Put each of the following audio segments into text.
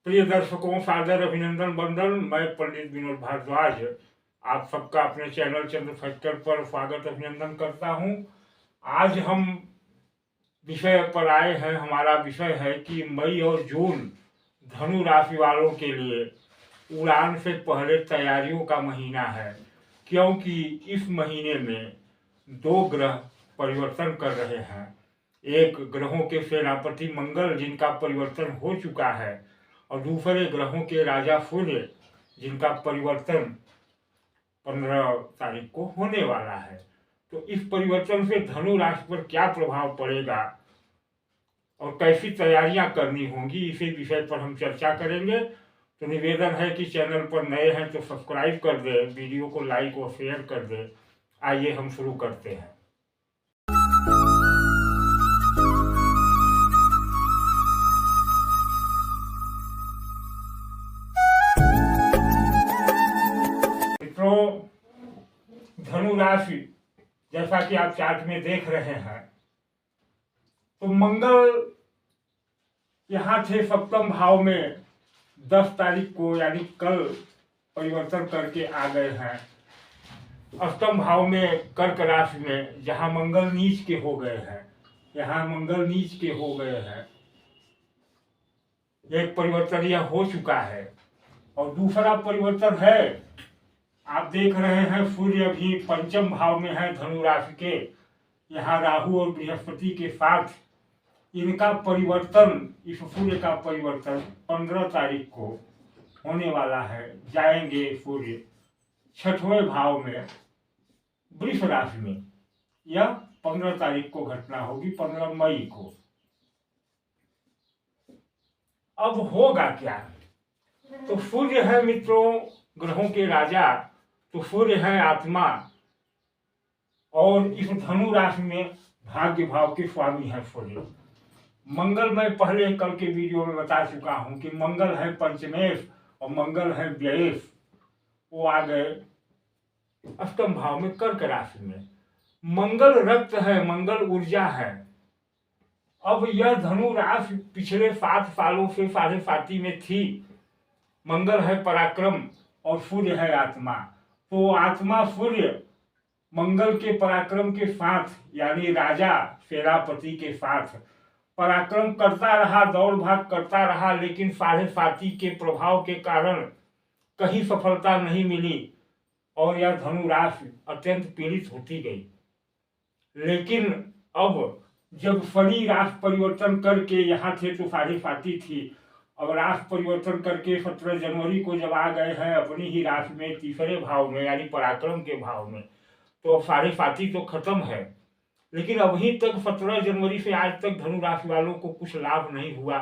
प्रिय दर्शकों, सादर अभिनंदन वंदन। मैं पंडित विनोद भारद्वाज आप सबका अपने चैनल चंद्र फैक्टर पर स्वागत अभिनंदन करता हूं। आज हम विषय पर आए हैं। हमारा विषय है कि मई और जून धनु राशि वालों के लिए उड़ान से पहले तैयारियों का महीना है, क्योंकि इस महीने में दो ग्रह परिवर्तन कर रहे हैं। एक ग्रहों के सेनापति मंगल, जिनका परिवर्तन हो चुका है, और दूसरे ग्रहों के राजा सूर्य, जिनका परिवर्तन 15 तारीख को होने वाला है। तो इस परिवर्तन से धनु राशि पर क्या प्रभाव पड़ेगा और कैसी तैयारियां करनी होंगी, इसी विषय पर हम चर्चा करेंगे। तो निवेदन है कि चैनल पर नए हैं तो सब्सक्राइब कर दे, वीडियो को लाइक और शेयर कर दे। आइए हम शुरू करते हैं। मित्रों, धनु राशि जैसा कि आप चार्ट में देख रहे हैं, तो मंगल यहाँ थे सप्तम भाव में 10 तारीख को, यानी कल परिवर्तन करके आ गए हैं अष्टम भाव में कर्क राशि में, जहां मंगल नीच के हो गए हैं। यहाँ मंगल नीच के हो गए हैं। एक परिवर्तन यह हो चुका है और दूसरा परिवर्तन है, आप देख रहे हैं सूर्य अभी पंचम भाव में है धनु राशि के। यहाँ राहु और बृहस्पति के साथ इनका परिवर्तन, इस सूर्य का परिवर्तन 15 तारीख को होने वाला है। जाएंगे सूर्य 6वें भाव में वृष राशि में। यह 15 तारीख को घटना होगी, 15 मई को। अब होगा क्या? तो सूर्य है मित्रों ग्रहों के राजा, तो सूर्य है आत्मा, और इस धनु राशि में भाग्य भाव के स्वामी है सूर्य। मंगल मैं पहले कल के वीडियो में बता चुका हूं कि मंगल है पंचमेश और मंगल है व्ययेश। वो आ गए अष्टम भाव में कर्क राशि में। मंगल रक्त है, मंगल ऊर्जा है। अब यह धनु राशि पिछले 7 सालों से 7.5 में थी। मंगल है पराक्रम और सूर्य है आत्मा। तो आत्मा सूर्य मंगल के पराक्रम के साथ, यानी राजा सेनापति के साथ पराक्रम करता रहा, दौड़ भाग करता रहा, लेकिन 7.5 के प्रभाव के कारण कहीं सफलता नहीं मिली और यह धनु राशि अत्यंत पीड़ित होती गई। लेकिन अब जब शनि राशि परिवर्तन करके, यहाँ थे तो 7.5 थी, अब राशि परिवर्तन करके 17 जनवरी को जब आ गए हैं अपनी ही राशि में तीसरे भाव में, यानी पराक्रम के भाव में, तो 7.5 तो खत्म है। लेकिन अभी तक 17 जनवरी से आज तक धनु राशि वालों को कुछ लाभ नहीं हुआ।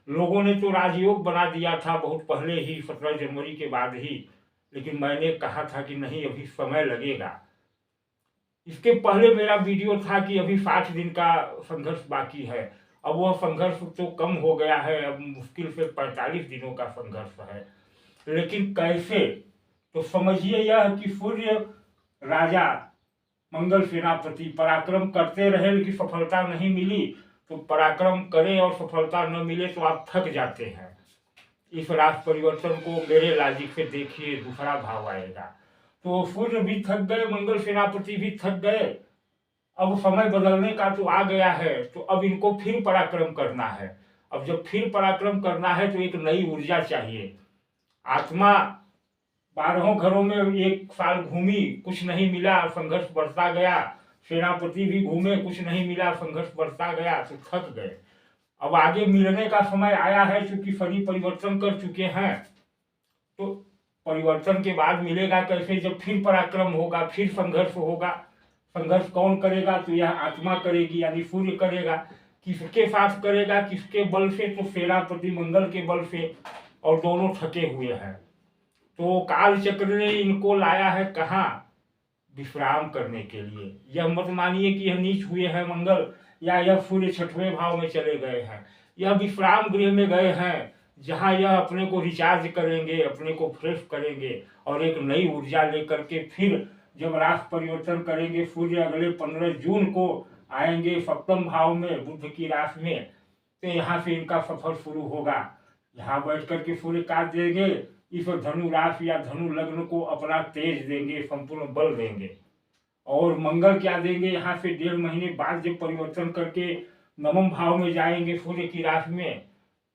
लोगों ने तो राजयोग बना दिया था बहुत पहले ही, 17 जनवरी के बाद ही, लेकिन मैंने कहा था कि नहीं, अभी समय लगेगा। इसके पहले मेरा वीडियो था कि अभी 60 दिन का संघर्ष बाकी है। अब वह संघर्ष तो कम हो गया है, अब मुश्किल से 45 दिनों का संघर्ष है। लेकिन कैसे? तो समझिए यह कि सूर्य राजा, मंगल सेनापति पराक्रम करते रहे लेकिन सफलता नहीं मिली। तो पराक्रम करें और सफलता न मिले तो आप थक जाते हैं। इस राशि परिवर्तन को मेरे लॉजिक से देखिए, दूसरा भाव आएगा। तो सूर्य भी थक गए, मंगल सेनापति भी थक गए। अब समय बदलने का तो आ गया है, तो अब इनको फिर पराक्रम करना है। अब जब फिर पराक्रम करना है तो एक नई ऊर्जा चाहिए। आत्मा 12 घरों में 1 साल घूमी, कुछ नहीं मिला, संघर्ष बढ़ता गया। सेनापति भी घूमे, कुछ नहीं मिला, संघर्ष बढ़ता गया, तो थक गए। अब आगे मिलने का समय आया है, क्योंकि शनि परिवर्तन कर चुके हैं। तो परिवर्तन के बाद मिलेगा कैसे? जब फिर पराक्रम होगा, फिर संघर्ष होगा। संघर्ष कौन करेगा? तो यह आत्मा करेगी, यानी सूर्य करेगा। किसके साथ करेगा, किसके बल से? तो सेनापति मंगल के बल से, और दोनों थके हुए हैं। तो काल चक्र ने इनको लाया है कहाँ? विश्राम करने के लिए। यह मत मानिए कि यह नीच हुए हैं मंगल, या यह सूर्य 6वें भाव में चले गए हैं। यह विश्राम गृह में गए हैं, जहाँ यह अपने को रिचार्ज करेंगे, अपने को फ्रेश करेंगे, और एक नई ऊर्जा लेकर के फिर जब राशि परिवर्तन करेंगे, सूर्य अगले 15 जून को आएंगे सप्तम भाव में, बुध की राशि में। तो यहाँ से इनका सफर शुरू होगा। यहाँ बैठ करके सूर्य काट देंगे, इस धनु राशि या धनु लग्न को अपना तेज देंगे, संपूर्ण बल देंगे। और मंगल क्या देंगे, यहाँ से 1.5 महीने बाद जब परिवर्तन करके नवम भाव में जाएंगे सूर्य की राशि में,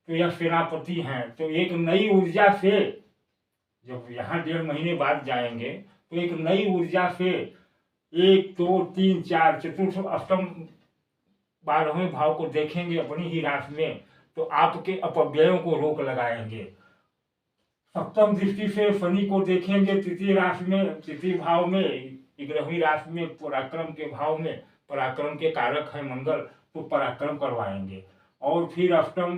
तो यह सेनापति हैं, तो एक नई ऊर्जा से, जब यहाँ 1.5 महीने बाद जाएंगे तो एक नई ऊर्जा से 1 2 3 4 चतुर्थ अष्टम 12वें भाव को देखेंगे अपनी ही राशि में, तो आपके अपव्ययों को रोक लगाएंगे। सप्तम दृष्टि से शनि को देखेंगे तृतीय राशि में, तृतीय भाव में, 11वीं राशि में, पराक्रम के भाव में, पराक्रम के कारक है मंगल, तो पराक्रम करवाएंगे। और फिर अष्टम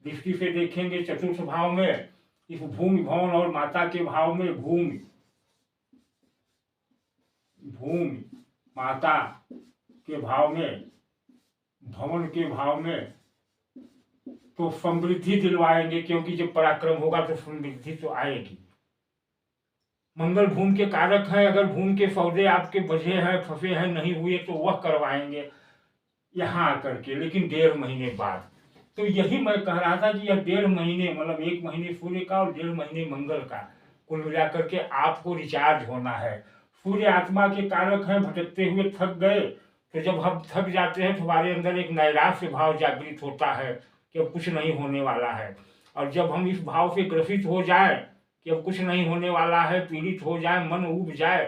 दृष्टि से देखेंगे चतुर्थ भाव में, इस भूमि भवन और माता के भाव में, भूमि माता के भाव में, भवन के भाव में, तो समृद्धि दिलवाएंगे, क्योंकि जब पराक्रम होगा तो समृद्धि तो आएगी। मंगल भूमि के कारक है, अगर भूमि के सौदे आपके बचे हैं, फंसे हैं, नहीं हुए, तो वह करवाएंगे यहाँ आकर के, लेकिन 1.5 महीने बाद। तो यही मैं कह रहा था कि यह 1.5 महीने, मतलब 1 महीने सूर्य का और 1.5 महीने मंगल का, कुल मिलाकर के आपको रिचार्ज होना है। सूर्य आत्मा के कारक हैं, भटकते हुए थक गए, तो जब हम थक जाते हैं तो हमारे अंदर एक नैराश्य भाव जागृत होता है कि अब कुछ नहीं होने वाला है। और जब हम इस भाव से ग्रसित हो जाए कि अब कुछ नहीं होने वाला है, पीड़ित हो जाए, मन उब जाए,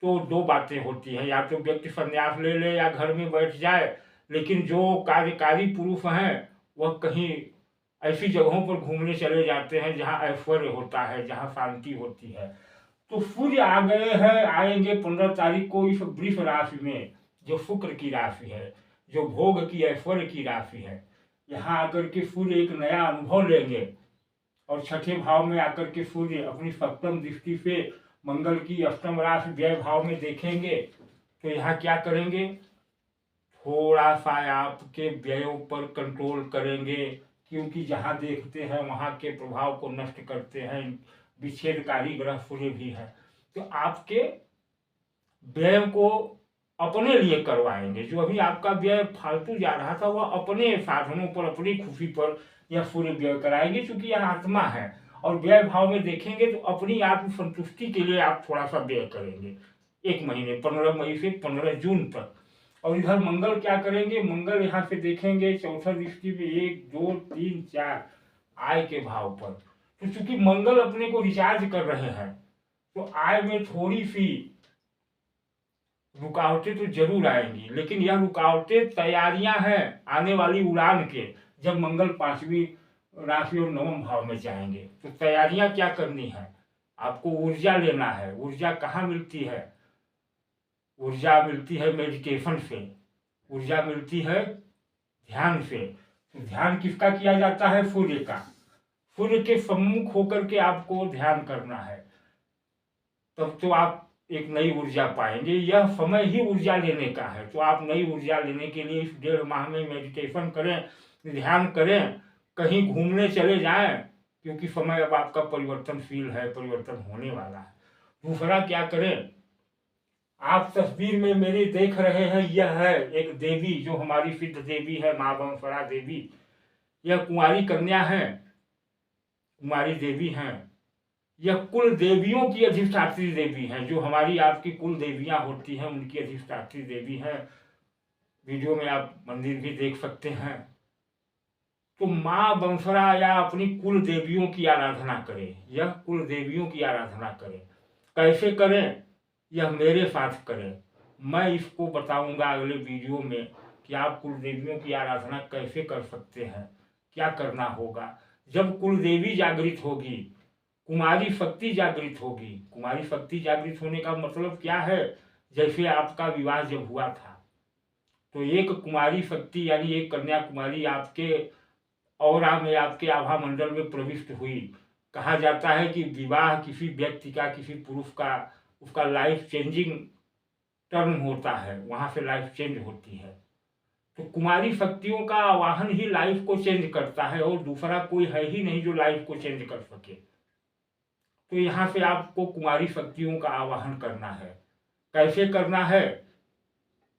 तो 2 बातें होती हैं, या तो व्यक्ति संन्यास ले ले या घर में बैठ जाए। लेकिन जो कार्यकारी पुरुष हैं वह कहीं ऐसी जगहों पर घूमने चले जाते हैं जहाँ ऐश्वर्य होता है, जहाँ शांति होती है। तो सूर्य आ गए हैं, आएंगे 15 तारीख को इस वृष राशि में, जो शुक्र की राशि है, जो भोग की ऐश्वर्य की राशि है। यहाँ आकर के सूर्य एक नया अनुभव लेंगे। और छठे भाव में आकर के सूर्य अपनी सप्तम दृष्टि से मंगल की अष्टम राशि व्यय भाव में देखेंगे, तो यहाँ क्या करेंगे, थोड़ा सा आपके व्ययों पर कंट्रोल करेंगे, क्योंकि जहाँ देखते हैं वहाँ के प्रभाव को नष्ट करते हैं, विच्छेदकारी ग्रह सूर्य भी है। तो आपके व्यय को अपने लिए करवाएंगे। जो अभी आपका व्यय फालतू जा रहा था वह अपने साधनों पर, अपनी खुशी पर यह सूर्य व्यय कराएंगे, क्योंकि यह आत्मा है। और व्यय भाव में देखेंगे तो अपनी आत्म संतुष्टि के लिए आप थोड़ा सा व्यय करेंगे 1 महीने, 15 मई से 15 जून तक। और इधर मंगल क्या करेंगे, मंगल यहाँ से देखेंगे चौथा दृष्टि में 1 2 3 4 आय के भाव पर। तो चूंकि मंगल अपने को रिचार्ज कर रहे हैं, तो आय में थोड़ी सी रुकावटें तो जरूर आएंगी, लेकिन यह रुकावटें तैयारियां हैं आने वाली उड़ान के। जब मंगल 5वीं राशि और 9वें भाव में जाएंगे, तो तैयारियां क्या करनी है, आपको ऊर्जा लेना है। ऊर्जा कहाँ मिलती है, ऊर्जा मिलती है मेडिटेशन से, ऊर्जा मिलती है ध्यान से। तो ध्यान किसका किया जाता है, सूर्य का। सूर्य के सम्मुख होकर के आपको ध्यान करना है, तब तो आप एक नई ऊर्जा पाएंगे। यह समय ही ऊर्जा लेने का है, तो आप नई ऊर्जा लेने के लिए इस 1.5 माह में मेडिटेशन करें, ध्यान करें, कहीं घूमने चले जाएं, क्योंकि समय अब आपका परिवर्तनशील है, परिवर्तन होने वाला है। दूसरा क्या करें, आप तस्वीर में मेरी देख रहे हैं, यह है एक देवी जो हमारी सिद्ध देवी है, माँ बंसरा देवी। यह कुंवारी कन्या है, कुमारी देवी हैं। यह कुल देवियों की अधिष्ठात्री देवी हैं, जो हमारी आपकी कुल देवियां होती हैं उनकी अधिष्ठात्री देवी हैं। वीडियो में आप मंदिर भी देख सकते हैं। तो माँ बंसरा या अपनी कुल देवियों की आराधना करें, यह कुल देवियों की आराधना करें। कैसे करें, यह मेरे साथ करें। मैं इसको बताऊंगा अगले वीडियो में कि आप कुल देवियों की आराधना कैसे कर सकते हैं, क्या करना होगा। जब कुल देवी जागृत होगी, कुमारी शक्ति जागृत होगी। कुमारी शक्ति जागृत होने का मतलब क्या है, जैसे आपका विवाह जब हुआ था, तो एक कुमारी शक्ति यानी एक कन्या कुमारी आपके औरा में, आपके आभा मंडल में प्रविष्ट हुई। कहा जाता है कि विवाह किसी व्यक्ति का, किसी पुरुष का, उसका लाइफ चेंजिंग टर्न होता है, वहां से लाइफ चेंज होती है। तो कुमारी शक्तियों का आवाहन ही लाइफ को चेंज करता है, और दूसरा कोई है ही नहीं जो लाइफ को चेंज कर सके। तो यहाँ से आपको कुमारी शक्तियों का आवाहन करना है। कैसे करना है,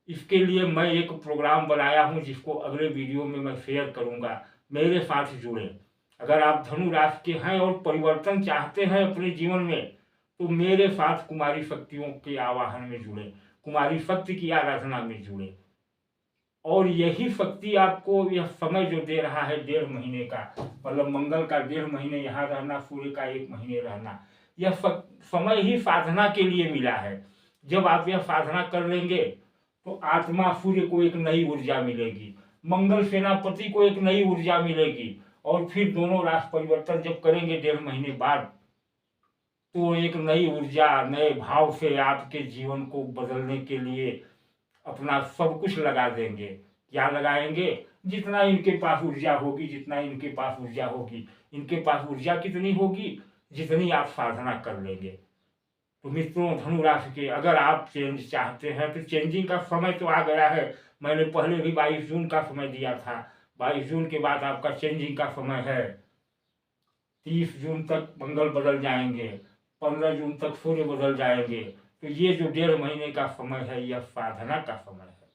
इसके लिए मैं एक प्रोग्राम बनाया हूँ, जिसको अगले वीडियो में मैं शेयर करूँगा। मेरे साथ जुड़े। अगर आप धनु राशि के हैं और परिवर्तन चाहते हैं अपने जीवन में, तो मेरे साथ कुमारी शक्तियों के आवाहन में जुड़े, कुमारी शक्ति की आराधना में जुड़े। और यही शक्ति आपको यह समय जो दे रहा है 1.5 महीने का, मतलब मंगल का 1.5 महीने यहाँ रहना, सूर्य का 1 महीने रहना, यह समय ही साधना के लिए मिला है। जब आप यह साधना कर लेंगे तो आत्मा सूर्य को एक नई ऊर्जा मिलेगी, मंगल सेनापति को एक नई ऊर्जा मिलेगी, और फिर दोनों राशि परिवर्तन जब करेंगे 1.5 महीने बाद, तो एक नई ऊर्जा नए भाव से आपके जीवन को बदलने के लिए अपना सब कुछ लगा देंगे। क्या लगाएंगे? जितना इनके पास ऊर्जा होगी, जितना इनके पास ऊर्जा होगी, इनके पास ऊर्जा कितनी होगी जितनी आप साधना कर लेंगे। तो मित्रों, धनु राशि के अगर आप चेंज चाहते हैं तो चेंजिंग का समय तो आ गया है। मैंने पहले भी 22 जून का समय दिया था। 22 जून के बाद आपका चेंजिंग का समय है। 30 जून तक मंगल बदल जाएंगे, 15 जून तक सूर्य बदल जाएंगे। तो ये जो 1.5 महीने का समय है, यह साधना का समय है।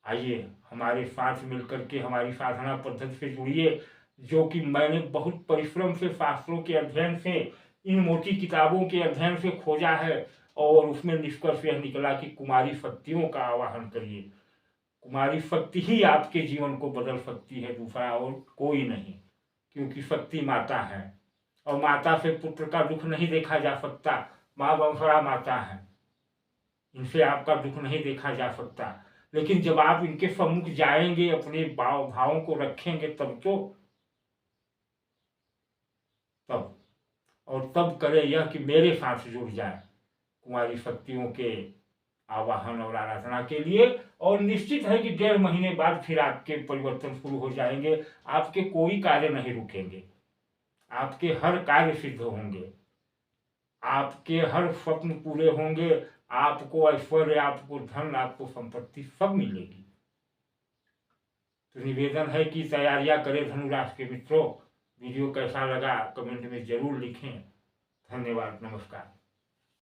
आइए हमारे साथ मिलकर के हमारी साधना पद्धति से जुड़िए, जो कि मैंने बहुत परिश्रम से, शास्त्रों के अध्ययन से, इन मोटी किताबों के अध्ययन से खोजा है, और उसमें निष्कर्ष यह निकला कि कुमारी शक्तियों का आवाहन करिए। कुमारी शक्ति ही आपके जीवन को बदल सकती है, दूसरा और कोई नहीं, क्योंकि शक्ति माता है, और माता से पुत्र का दुख नहीं देखा जा सकता। माँ वंशरा माता है, इनसे आपका दुख नहीं देखा जा सकता। लेकिन जब आप इनके सम्मुख जाएंगे, अपने भावों को रखेंगे, तब और तब करे यह कि मेरे साथ जुड़ जाए कुमारी शक्तियों के आवाहन और आराधना के लिए। और निश्चित है कि 1.5 महीने बाद फिर आपके परिवर्तन शुरू हो जाएंगे। आपके कोई कार्य नहीं रुकेंगे, आपके हर कार्य सिद्ध होंगे, आपके हर स्वप्न पूरे होंगे, आपको ऐश्वर्य, आपको धन, आपको संपत्ति सब मिलेगी। तो निवेदन है कि तैयारियां करें धनु राशि के मित्रों। वीडियो कैसा लगा कमेंट में जरूर लिखें। धन्यवाद, नमस्कार।